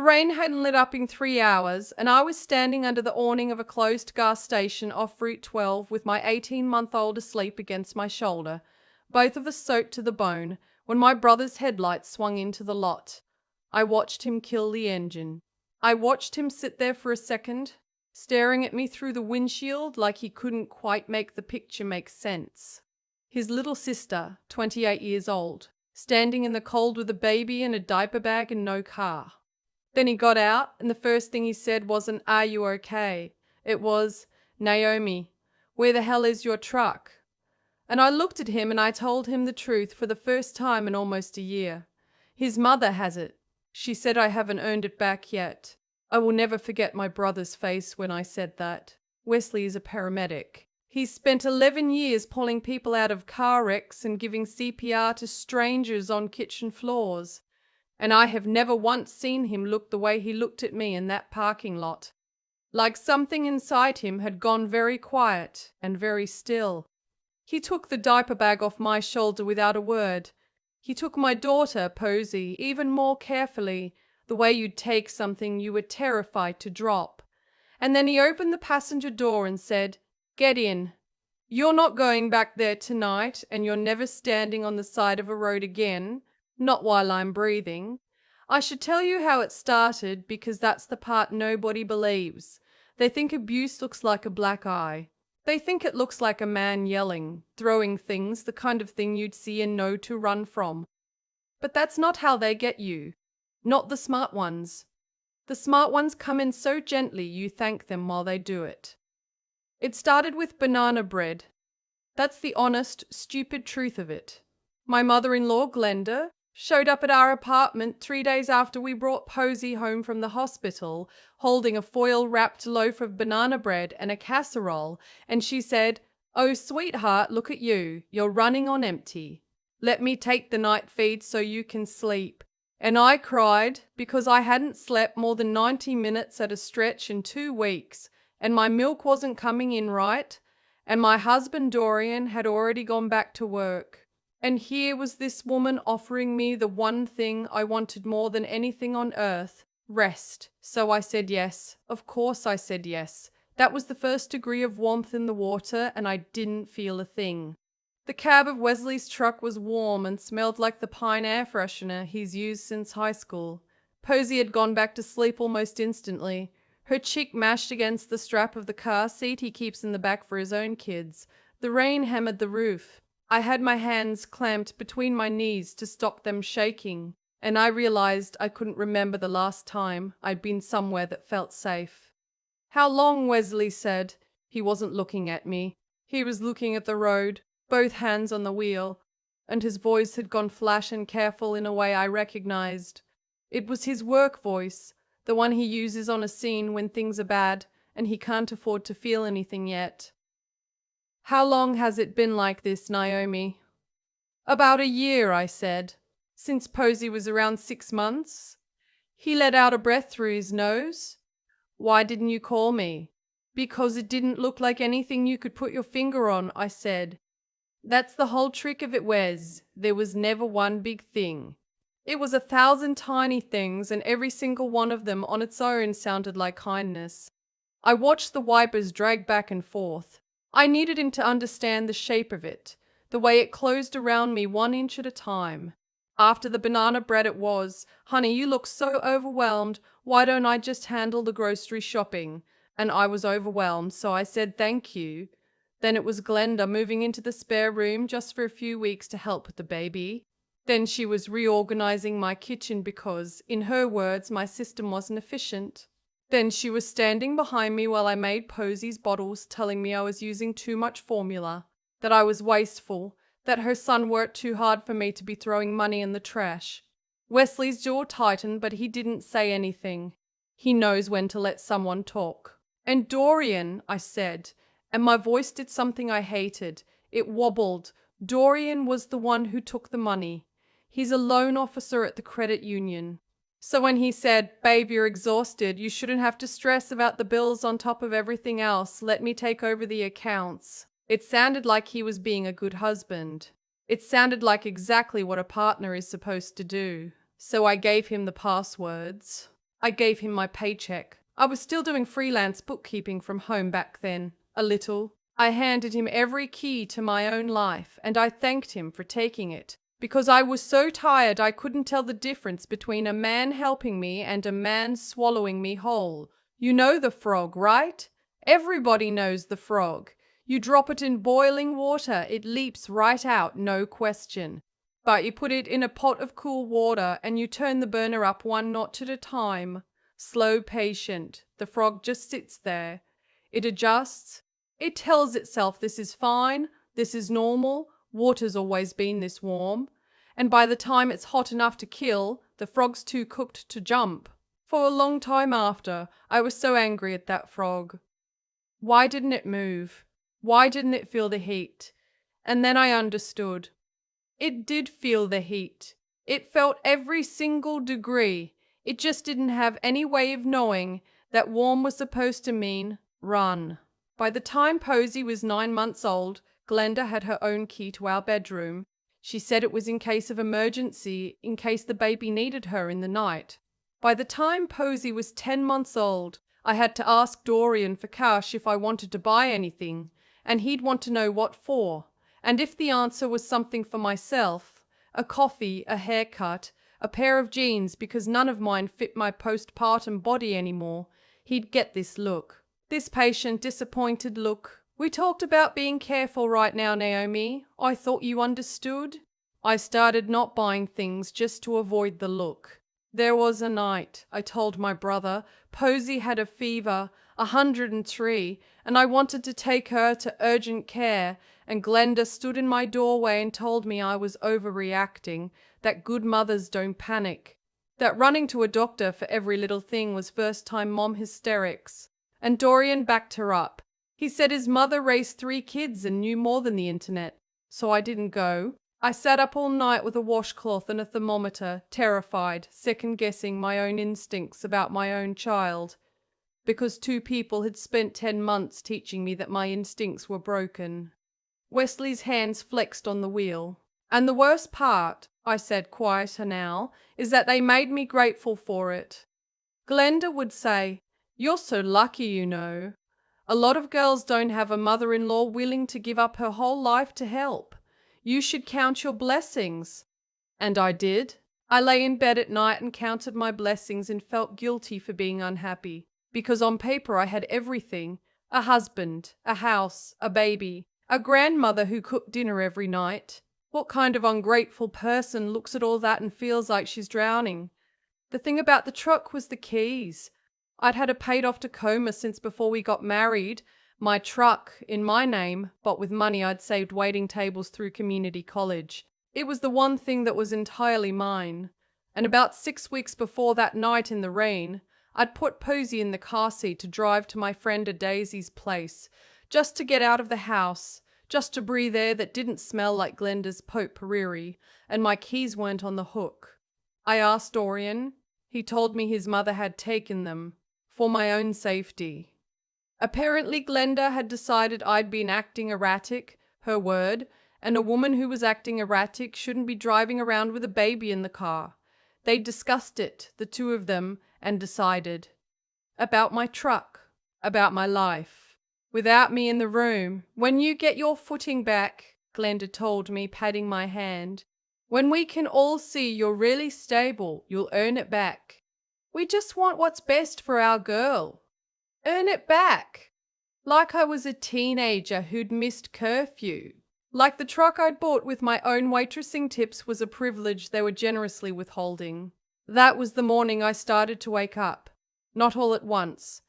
rain hadn't let up in 3 hours, and I was standing under the awning of a closed gas station off Route 12 with my 18-month-old asleep against my shoulder, both of us soaked to the bone, when my brother's headlights swung into the lot. I watched him kill the engine. I watched him sit there for a second, staring at me through the windshield like he couldn't quite make the picture make sense. His little sister, 28 years old, standing in the cold with a baby and a diaper bag and no car. Then he got out, and the first thing he said wasn't, "Are you okay?" It was, "Naomi, where the hell is your truck?" And I looked at him and I told him the truth for the first time in almost a year. His mother has it. She said I haven't earned it back yet. I will never forget my brother's face when I said that. Wesley is a paramedic. He's spent 11 years pulling people out of car wrecks and giving CPR to strangers on kitchen floors. And I have never once seen him look the way he looked at me in that parking lot. Like something inside him had gone very quiet and very still. He took the diaper bag off my shoulder without a word. He took my daughter, Posey, even more carefully, the way you'd take something you were terrified to drop. And then he opened the passenger door and said, "Get in. You're not going back there tonight, and you're never standing on the side of a road again. Not while I'm breathing." I should tell you how it started because that's the part nobody believes. They think abuse looks like a black eye. They think it looks like a man yelling, throwing things, the kind of thing you'd see and know to run from. But that's not how they get you. Not the smart ones. The smart ones come in so gently you thank them while they do it. It started with banana bread. That's the honest, stupid truth of it. My mother-in-law, Glenda, showed up at our apartment 3 days after we brought Posey home from the hospital, holding a foil-wrapped loaf of banana bread and a casserole, and she said, "Oh, sweetheart, look at you. You're running on empty. Let me take the night feed so you can sleep." And I cried because I hadn't slept more than 90 minutes at a stretch in 2 weeks, and my milk wasn't coming in right, and my husband Dorian had already gone back to work. And here was this woman offering me the one thing I wanted more than anything on earth, rest. So I said yes. Of course I said yes. That was the first degree of warmth in the water, and I didn't feel a thing. The cab of Wesley's truck was warm and smelled like the pine air freshener he's used since high school. Posey had gone back to sleep almost instantly, her cheek mashed against the strap of the car seat he keeps in the back for his own kids. The rain hammered the roof. I had my hands clamped between my knees to stop them shaking, and I realized I couldn't remember the last time I'd been somewhere that felt safe. "How long?" Wesley said. He wasn't looking at me. He was looking at the road, both hands on the wheel, and his voice had gone flash and careful in a way I recognized. It was his work voice, the one he uses on a scene when things are bad and he can't afford to feel anything yet. "How long has it been like this, Naomi?" "About a year," I said. "Since Posey was around 6 months." He let out a breath through his nose. "Why didn't you call me?" "Because it didn't look like anything you could put your finger on," I said. "That's the whole trick of it, Wes. There was never one big thing. It was 1,000 tiny things, and every single one of them on its own sounded like kindness." I watched the wipers drag back and forth. I needed him to understand the shape of it, the way it closed around me 1 inch at a time. After the banana bread it was, "Honey, you look so overwhelmed. Why don't I just handle the grocery shopping?" And I was overwhelmed, so I said thank you. Then it was Glenda moving into the spare room just for a few weeks to help with the baby. Then she was reorganizing my kitchen because, in her words, my system wasn't efficient. Then she was standing behind me while I made Posey's bottles, telling me I was using too much formula, that I was wasteful, that her son worked too hard for me to be throwing money in the trash. Wesley's jaw tightened, but he didn't say anything. He knows when to let someone talk. "And Dorian," I said, and my voice did something I hated. It wobbled. "Dorian was the one who took the money. He's a loan officer at the credit union. So when he said, 'Babe, you're exhausted, you shouldn't have to stress about the bills on top of everything else, let me take over the accounts,' it sounded like he was being a good husband. It sounded like exactly what a partner is supposed to do. So I gave him the passwords. I gave him my paycheck. I was still doing freelance bookkeeping from home back then, a little. I handed him every key to my own life, and I thanked him for taking it, because I was so tired I couldn't tell the difference between a man helping me and a man swallowing me whole. You know the frog, right? Everybody knows the frog. You drop it in boiling water, it leaps right out, no question. But you put it in a pot of cool water and you turn the burner up one notch at a time. Slow, patient. The frog just sits there. It adjusts. It tells itself this is fine, this is normal, water's always been this warm. And by the time it's hot enough to kill, the frog's too cooked to jump. For a long time after, I was so angry at that frog. Why didn't it move? Why didn't it feel the heat? And then I understood. It did feel the heat. It felt every single degree. It just didn't have any way of knowing that warm was supposed to mean run. By the time Posy was 9 months old, Glenda had her own key to our bedroom. She said it was in case of emergency, in case the baby needed her in the night. By the time Posy was 10 months old, I had to ask Dorian for cash if I wanted to buy anything, and he'd want to know what for. And if the answer was something for myself, a coffee, a haircut, a pair of jeans because none of mine fit my postpartum body anymore, he'd get this look. This patient, disappointed look. We talked about being careful right now, Naomi. I thought you understood. I started not buying things just to avoid the look. There was a night, I told my brother, Posy had a fever, 103, and I wanted to take her to urgent care, and Glenda stood in my doorway and told me I was overreacting, that good mothers don't panic, that running to a doctor for every little thing was first-time mom hysterics. And Dorian backed her up. He said his mother raised 3 kids and knew more than the internet. So I didn't go. I sat up all night with a washcloth and a thermometer, terrified, second-guessing my own instincts about my own child, because 2 people had spent 10 months teaching me that my instincts were broken. Wesley's hands flexed on the wheel. And the worst part, I said quieter now, is that they made me grateful for it. Glenda would say, "You're so lucky, you know. A lot of girls don't have a mother-in-law willing to give up her whole life to help. You should count your blessings." And I did. I lay in bed at night and counted my blessings and felt guilty for being unhappy, because on paper I had everything: a husband, a house, a baby, a grandmother who cooked dinner every night. What kind of ungrateful person looks at all that and feels like she's drowning? The thing about the truck was the keys. I'd had a paid-off Tacoma since before we got married. My truck, in my name, but with money I'd saved waiting tables through community college. It was the one thing that was entirely mine. And about 6 weeks before that night in the rain, I'd put Posy in the car seat to drive to my friend Daisy's place, just to get out of the house, just to breathe air that didn't smell like Glenda's potpourri, and my keys weren't on the hook. I asked Dorian. He told me his mother had taken them, for my own safety. Apparently Glenda had decided I'd been acting erratic, her word, and a woman who was acting erratic shouldn't be driving around with a baby in the car. They'd discussed it, the 2 of them, and decided. About my truck, about my life. Without me in the room. "When you get your footing back," Glenda told me, patting my hand, "when we can all see you're really stable, you'll earn it back. We just want what's best for our girl. Earn it back." Like I was a teenager who'd missed curfew. Like the truck I'd bought with my own waitressing tips was a privilege they were generously withholding. That was the morning I started to wake up. Not all at once,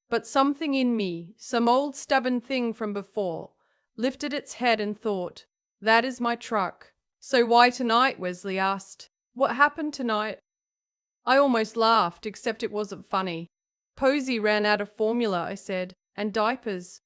but something in me, some old stubborn thing from before, lifted its head and thought, "That is my truck." "So why tonight?" Wesley asked. "What happened tonight?" I almost laughed, except it wasn't funny. "Posy ran out of formula," I said, "and diapers.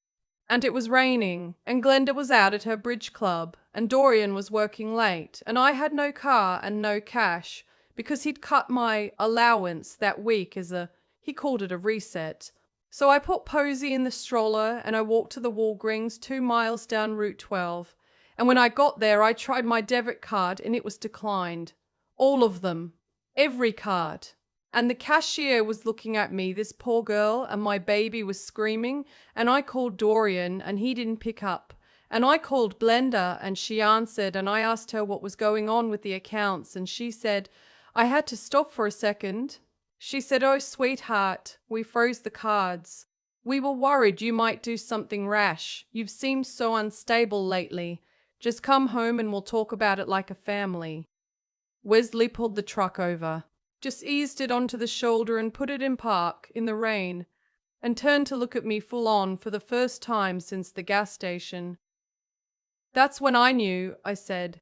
And it was raining, and Glenda was out at her bridge club, and Dorian was working late, and I had no car and no cash, because he'd cut my allowance that week as he called it a reset. So I put Posy in the stroller, and I walked to the Walgreens 2 miles down Route 12. And when I got there, I tried my debit card, and it was declined. All of them. Every card. And the cashier was looking at me, this poor girl, and my baby was screaming, and I called Dorian and he didn't pick up. And I called Glenda and she answered, and I asked her what was going on with the accounts, and she said, I had to stop for a second. She said, oh, sweetheart, we froze the cards. We were worried you might do something rash. You've seemed so unstable lately. Just come home and we'll talk about it like a family. Wesley pulled the truck over, just eased it onto the shoulder and put it in park in the rain, and turned to look at me full on for the first time since the gas station. That's when I knew, I said,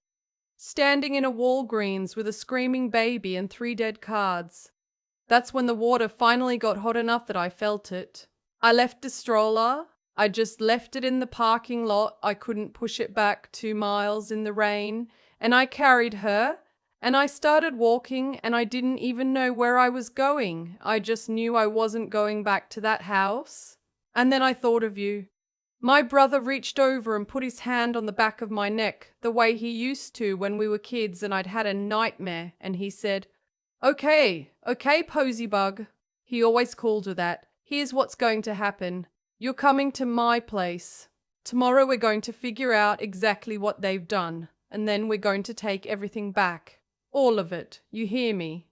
standing in a Walgreens with a screaming baby and 3 dead cards. That's when the water finally got hot enough that I felt it. I left the stroller. I just left it in the parking lot. I couldn't push it back 2 miles in the rain, and I carried her. And I started walking, and I didn't even know where I was going. I just knew I wasn't going back to that house. And then I thought of you. My brother reached over and put his hand on the back of my neck, the way he used to when we were kids and I'd had a nightmare, and he said, okay, Posy Bug. He always called her that. Here's what's going to happen. You're coming to my place. Tomorrow we're going to figure out exactly what they've done, and then we're going to take everything back. All of it. You hear me?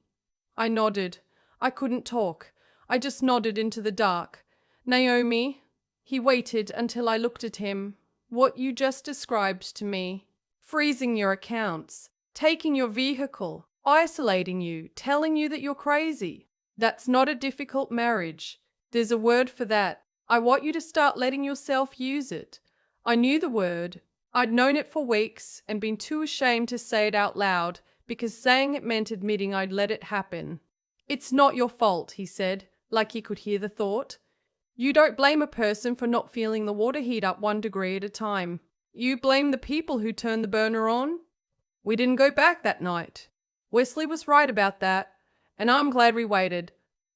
I nodded. I couldn't talk. I just nodded into the dark. Naomi. He waited until I looked at him. What you just described to me. Freezing your accounts. Taking your vehicle. Isolating you. Telling you that you're crazy. That's not a difficult marriage. There's a word for that. I want you to start letting yourself use it. I knew the word. I'd known it for weeks and been too ashamed to say it out loud, because saying it meant admitting I'd let it happen. It's not your fault, he said, like he could hear the thought. You don't blame a person for not feeling the water heat up 1 degree at a time. You blame the people who turned the burner on. We didn't go back that night. Wesley was right about that, and I'm glad we waited.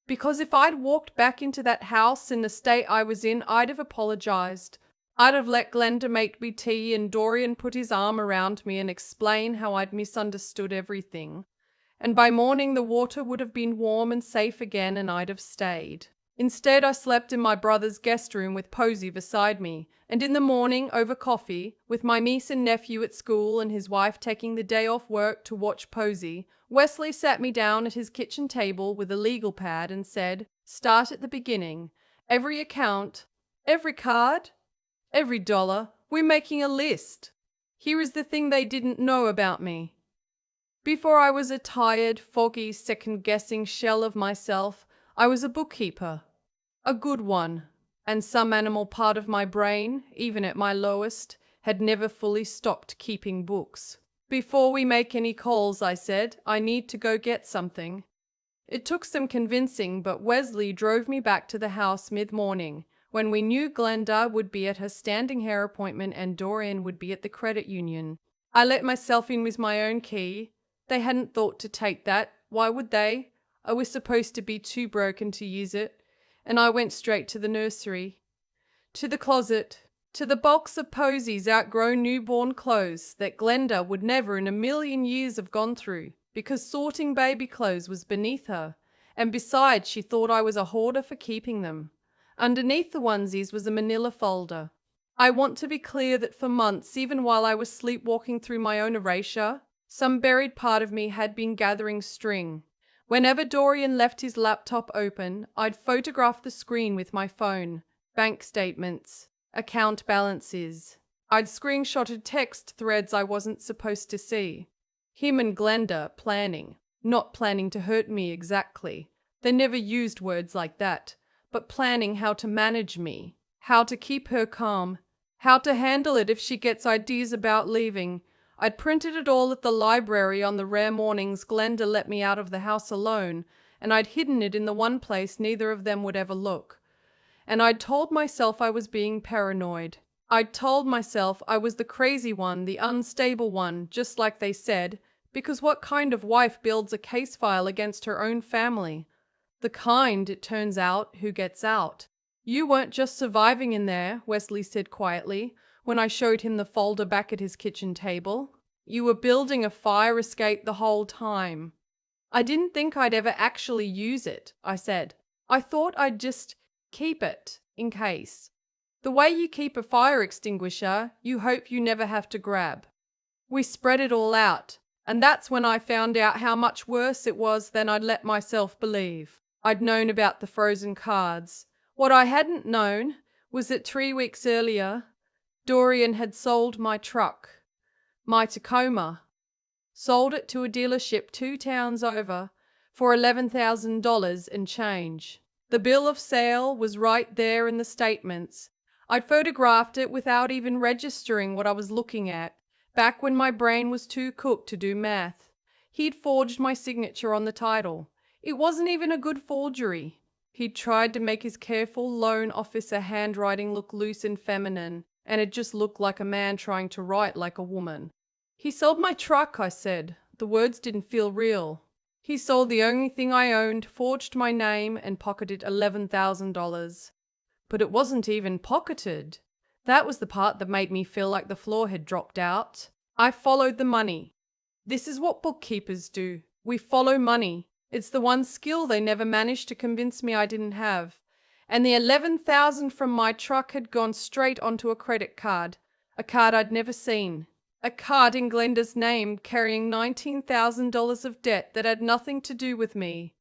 Because if I'd walked back into that house in the state I was in, I'd have apologized. I'd have let Glenda make me tea and Dorian put his arm around me and explain how I'd misunderstood everything. And by morning the water would have been warm and safe again and I'd have stayed. Instead, I slept in my brother's guest room with Posy beside me, and in the morning, over coffee, with my niece and nephew at school and his wife taking the day off work to watch Posy, Wesley sat me down at his kitchen table with a legal pad and said, start at the beginning. Every account, every card, every dollar, we're making a list. Here is the thing they didn't know about me. Before I was a tired, foggy, second-guessing shell of myself, I was a bookkeeper. A good one, and some animal part of my brain, even at my lowest, had never fully stopped keeping books. Before we make any calls, I said, I need to go get something. It took some convincing, but Wesley drove me back to the house mid-morning, when we knew Glenda would be at her standing hair appointment and Dorian would be at the credit union. I let myself in with my own key. They hadn't thought to take that. Why would they? I was supposed to be too broken to use it. And I went straight to the nursery, to the closet, to the box of Posy's outgrown newborn clothes that Glenda would never in a million years have gone through, because sorting baby clothes was beneath her, and besides she thought I was a hoarder for keeping them. Underneath the onesies was a manila folder. I want to be clear that for months, even while I was sleepwalking through my own erasure, some buried part of me had been gathering string. Whenever Dorian left his laptop open, I'd photograph the screen with my phone, bank statements, account balances. I'd screenshotted text threads I wasn't supposed to see. Him and Glenda planning, not planning to hurt me exactly. They never used words like that, but planning how to manage me, how to keep her calm, how to handle it if she gets ideas about leaving. I'd printed it all at the library on the rare mornings Glenda let me out of the house alone, and I'd hidden it in the one place neither of them would ever look. And I'd told myself I was being paranoid. I'd told myself I was the crazy one, the unstable one, just like they said, because what kind of wife builds a case file against her own family? The kind, it turns out, who gets out. You weren't just surviving in there, Wesley said quietly, when I showed him the folder back at his kitchen table. You were building a fire escape the whole time. I didn't think I'd ever actually use it, I said. I thought I'd just keep it in case. The way you keep a fire extinguisher, you hope you never have to grab. We spread it all out, and that's when I found out how much worse it was than I'd let myself believe. I'd known about the frozen cards. What I hadn't known was that 3 weeks earlier, Dorian had sold my truck, my Tacoma, sold it to a dealership 2 towns over for $11,000 and change. The bill of sale was right there in the statements. I'd photographed it without even registering what I was looking at, back when my brain was too cooked to do math. He'd forged my signature on the title. It wasn't even a good forgery. He'd tried to make his careful loan officer handwriting look loose and feminine, and it just looked like a man trying to write like a woman. He sold my truck, I said. The words didn't feel real. He sold the only thing I owned, forged my name, and pocketed $11,000. But it wasn't even pocketed. That was the part that made me feel like the floor had dropped out. I followed the money. This is what bookkeepers do. We follow money. It's the one skill they never managed to convince me I didn't have. And the $11,000 from my truck had gone straight onto a credit card, a card I'd never seen. A card in Glenda's name carrying $19,000 of debt that had nothing to do with me.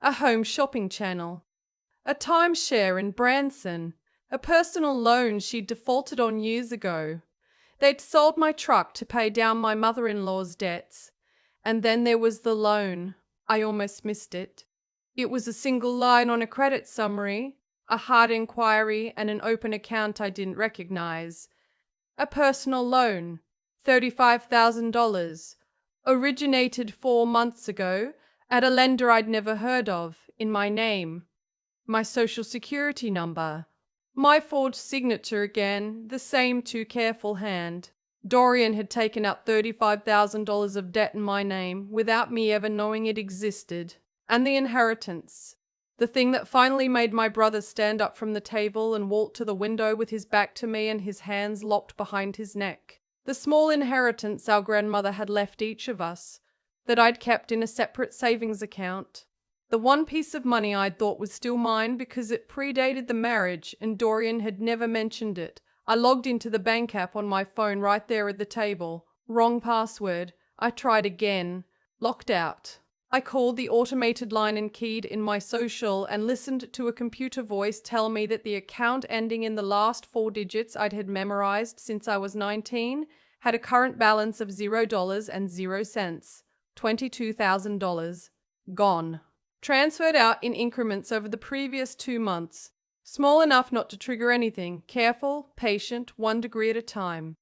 A home shopping channel. A timeshare in Branson. A personal loan she'd defaulted on years ago. They'd sold my truck to pay down my mother-in-law's debts. And then there was the loan. I almost missed it. It was a single line on a credit summary, a hard inquiry, and an open account I didn't recognize. A personal loan. $35,000, originated 4 months ago at a lender I'd never heard of, in my name. My social security number. My forged signature again, the same too careful hand. Dorian had taken out $35,000 of debt in my name without me ever knowing it existed. And the inheritance. The thing that finally made my brother stand up from the table and walk to the window with his back to me and his hands locked behind his neck. The small inheritance our grandmother had left each of us, that I'd kept in a separate savings account. The one piece of money I'd thought was still mine because it predated the marriage and Dorian had never mentioned it. I logged into the bank app on my phone right there at the table. Wrong password. I tried again. Locked out. I called the automated line and keyed in my social and listened to a computer voice tell me that the account ending in the last 4 digits I'd had memorized since I was 19 had a current balance of $0.00, $22,000. Gone. Transferred out in increments over the previous 2 months. Small enough not to trigger anything. Careful, patient, 1 degree at a time.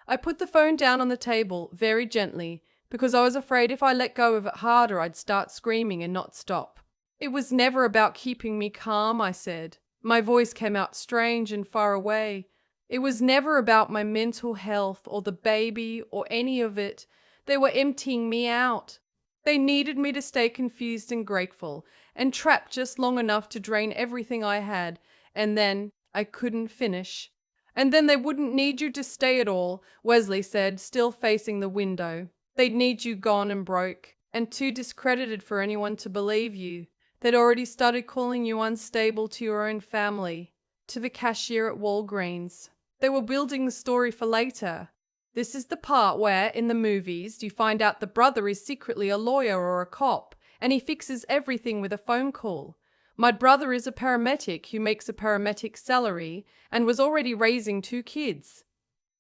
I put the phone down on the table very gently, because I was afraid if I let go of it harder I'd start screaming and not stop. It was never about keeping me calm, I said. My voice came out strange and far away. It was never about my mental health or the baby or any of it. They were emptying me out. They needed me to stay confused and grateful and trapped just long enough to drain everything I had, and then I couldn't finish. And then they wouldn't need you to stay at all, Wesley said, still facing the window. They'd need you gone and broke, and too discredited for anyone to believe you. They'd already started calling you unstable to your own family, to the cashier at Walgreens. They were building the story for later. This is the part where, in the movies, you find out the brother is secretly a lawyer or a cop, and he fixes everything with a phone call. My brother is a paramedic who makes a paramedic's salary and was already raising 2 kids.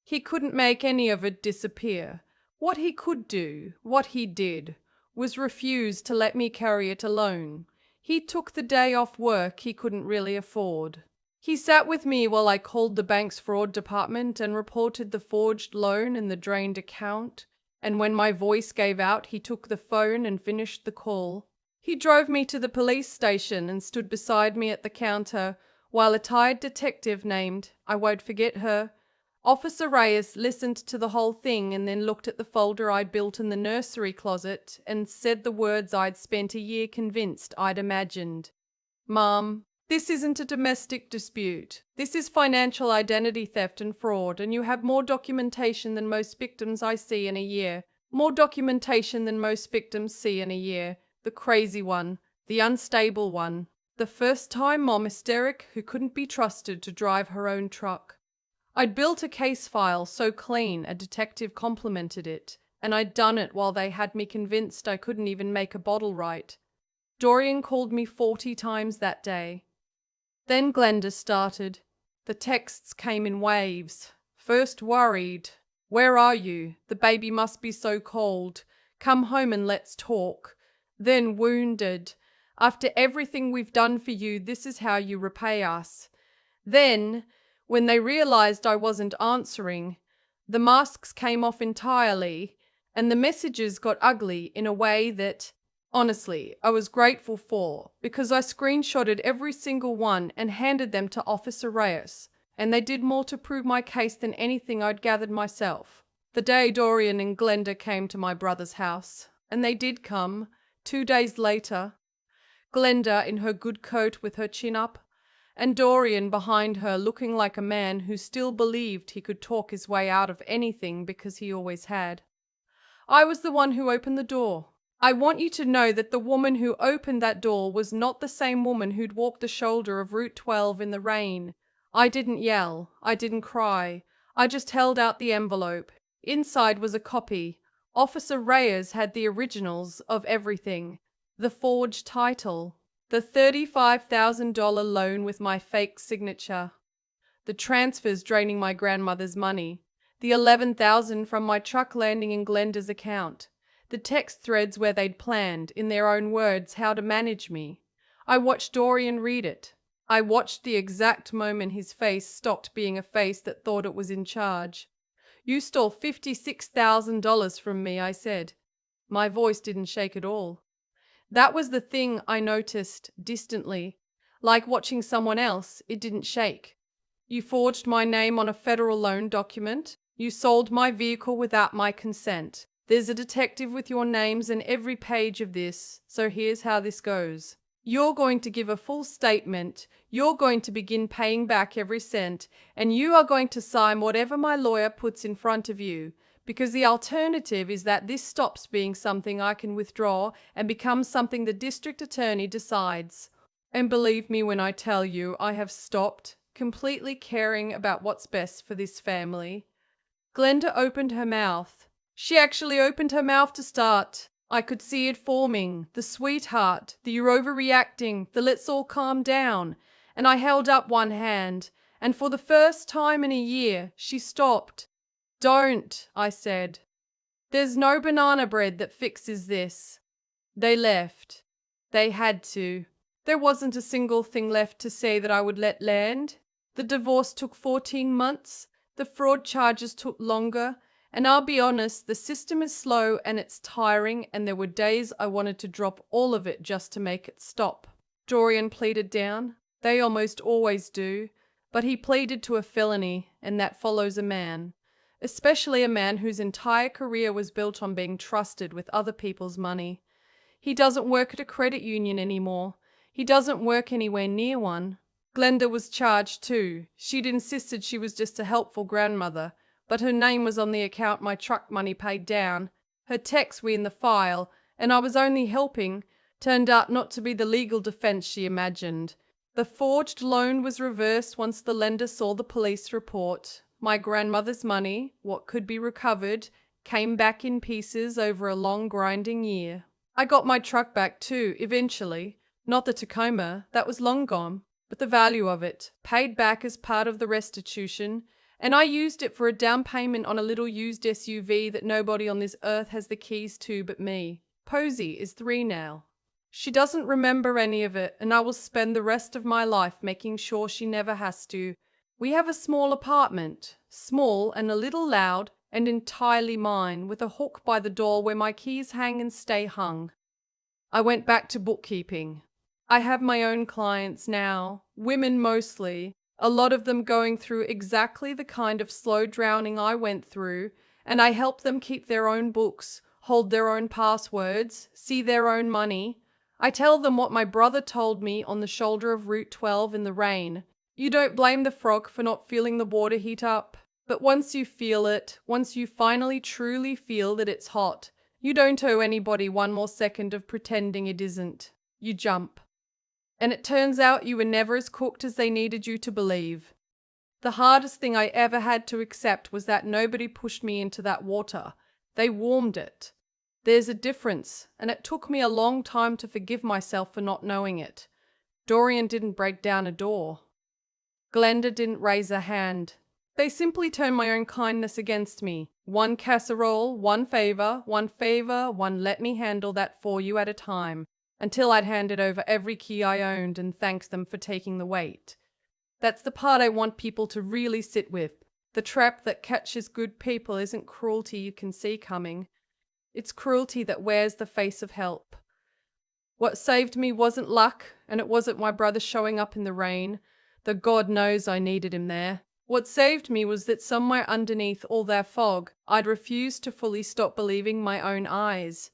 He couldn't make any of it disappear. What he could do, what he did, was refuse to let me carry it alone. He took the day off work he couldn't really afford. He sat with me while I called the bank's fraud department and reported the forged loan and the drained account, and when my voice gave out, he took the phone and finished the call. He drove me to the police station and stood beside me at the counter while a tired detective named, I won't forget her, Officer Reyes, listened to the whole thing and then looked at the folder I'd built in the nursery closet and said the words I'd spent a year convinced I'd imagined. Mom, this isn't a domestic dispute. This is financial identity theft and fraud, and you have more documentation than most victims I see in a year. More documentation than most victims see in a year. the crazy one, the unstable one, the first-time mom hysteric who couldn't be trusted to drive her own truck. I'd built a case file so clean a detective complimented it, and I'd done it while they had me convinced I couldn't even make a bottle right. Dorian called me 40 times that day. Then Glenda started. The texts came in waves. First worried. Where are you? The baby must be so cold. Come home and let's talk. Then wounded. After everything we've done for you, this is how you repay us. Then, when they realized I wasn't answering, the masks came off entirely, and the messages got ugly in a way that, honestly, I was grateful for, because I screenshotted every single one and handed them to Officer Reyes, and they did more to prove my case than anything I'd gathered myself. The day Dorian and Glenda came to my brother's house, and they did come, 2 days later, Glenda in her good coat with her chin up, and Dorian behind her looking like a man who still believed he could talk his way out of anything because he always had. I was the one who opened the door. I want you to know that the woman who opened that door was not the same woman who'd walked the shoulder of Route 12 in the rain. I didn't yell. I didn't cry. I just held out the envelope. Inside was a copy. Officer Reyes had the originals of everything. The forged title. The $35,000 loan with my fake signature. The transfers draining my grandmother's money. The $11,000 from my truck landing in Glenda's account. The text threads where they'd planned, in their own words, how to manage me. I watched Dorian read it. I watched the exact moment his face stopped being a face that thought it was in charge. You stole $56,000 from me, I said. My voice didn't shake at all. That was the thing I noticed distantly. Like watching someone else, it didn't shake. You forged my name on a federal loan document. You sold my vehicle without my consent. There's a detective with your names in every page of this, so here's how this goes. You're going to give a full statement, you're going to begin paying back every cent, and you are going to sign whatever my lawyer puts in front of you, because the alternative is that this stops being something I can withdraw and becomes something the district attorney decides. And believe me when I tell you I have stopped completely caring about what's best for this family. Glenda opened her mouth. She actually opened her mouth to start. I could see it forming, the sweetheart, the you're overreacting, the let's all calm down. And I held up one hand, and for the first time in a year, she stopped. Don't, I said. There's no banana bread that fixes this. They left. They had to. There wasn't a single thing left to say that I would let land. The divorce took 14 months. The fraud charges took longer. And I'll be honest, the system is slow and it's tiring, and there were days I wanted to drop all of it just to make it stop. Dorian pleaded down. They almost always do. But he pleaded to a felony, and that follows a man. Especially a man whose entire career was built on being trusted with other people's money. He doesn't work at a credit union anymore. He doesn't work anywhere near one. Glenda was charged too. She'd insisted she was just a helpful grandmother, but her name was on the account my truck money paid down. Her texts were in the file, and I was only helping. Turned out not to be the legal defense she imagined. The forged loan was reversed once the lender saw the police report. My grandmother's money, what could be recovered, came back in pieces over a long grinding year. I got my truck back too, eventually. Not the Tacoma, that was long gone, but the value of it, paid back as part of the restitution, and I used it for a down payment on a little used SUV that nobody on this earth has the keys to but me. Posey is 3 now. She doesn't remember any of it, and I will spend the rest of my life making sure she never has to. We have a small apartment, small and a little loud, and entirely mine, with a hook by the door where my keys hang and stay hung. I went back to bookkeeping. I have my own clients now, women mostly, a lot of them going through exactly the kind of slow drowning I went through, and I help them keep their own books, hold their own passwords, see their own money. I tell them what my brother told me on the shoulder of Route 12 in the rain. You don't blame the frog for not feeling the water heat up, but once you feel it, once you finally truly feel that it's hot, You don't owe anybody one more second of pretending it isn't. You jump. And it turns out you were never as cooked as they needed you to believe. The hardest thing I ever had to accept was that nobody pushed me into that water. They warmed it. There's a difference, and it took me a long time to forgive myself for not knowing it. Dorian didn't break down a door. Glenda didn't raise a hand. They simply turned my own kindness against me. One casserole, one favor, one let me handle that for you at a time, until I'd handed over every key I owned and thanked them for taking the weight. That's the part I want people to really sit with. The trap that catches good people isn't cruelty you can see coming. It's cruelty that wears the face of help. What saved me wasn't luck, and it wasn't my brother showing up in the rain, though God knows I needed him there. What saved me was that somewhere underneath all that fog, I'd refused to fully stop believing my own eyes.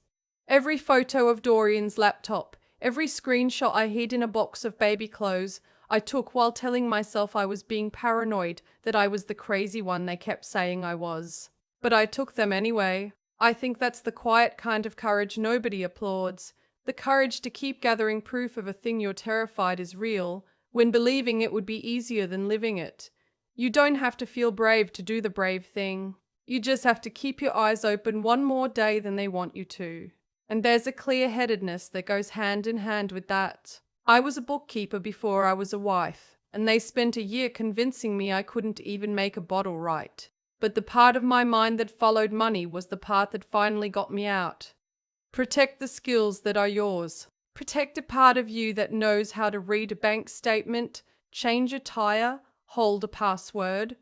Every photo of Dorian's laptop, every screenshot I hid in a box of baby clothes, I took while telling myself I was being paranoid, that I was the crazy one they kept saying I was. But I took them anyway. I think that's the quiet kind of courage nobody applauds. The courage to keep gathering proof of a thing you're terrified is real, when believing it would be easier than living it. You don't have to feel brave to do the brave thing. You just have to keep your eyes open one more day than they want you to. And there's a clear-headedness that goes hand in hand with that. I was a bookkeeper before I was a wife, and they spent a year convincing me I couldn't even make a bottle right. But the part of my mind that followed money was the part that finally got me out. Protect the skills that are yours. Protect a part of you that knows how to read a bank statement, change a tire, hold a password.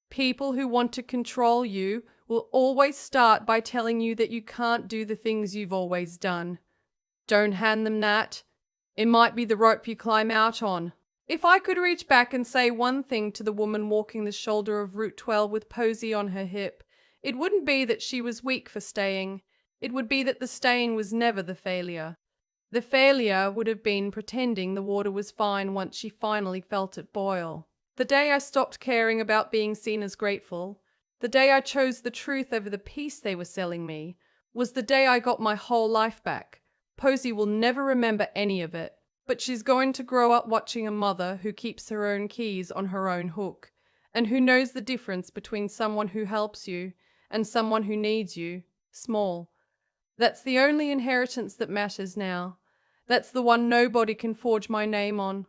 People who want to control you will always start by telling you that you can't do the things you've always done. Don't hand them that. It might be the rope you climb out on. If I could reach back and say one thing to the woman walking the shoulder of Route 12 with Posey on her hip, it wouldn't be that she was weak for staying. It would be that the staying was never the failure. The failure would have been pretending the water was fine once she finally felt it boil. The day I stopped caring about being seen as grateful, the day I chose the truth over the peace they were selling me, was the day I got my whole life back. Posey will never remember any of it, but she's going to grow up watching a mother who keeps her own keys on her own hook, and who knows the difference between someone who helps you and someone who needs you, small. That's the only inheritance that matters now. That's the one nobody can forge my name on.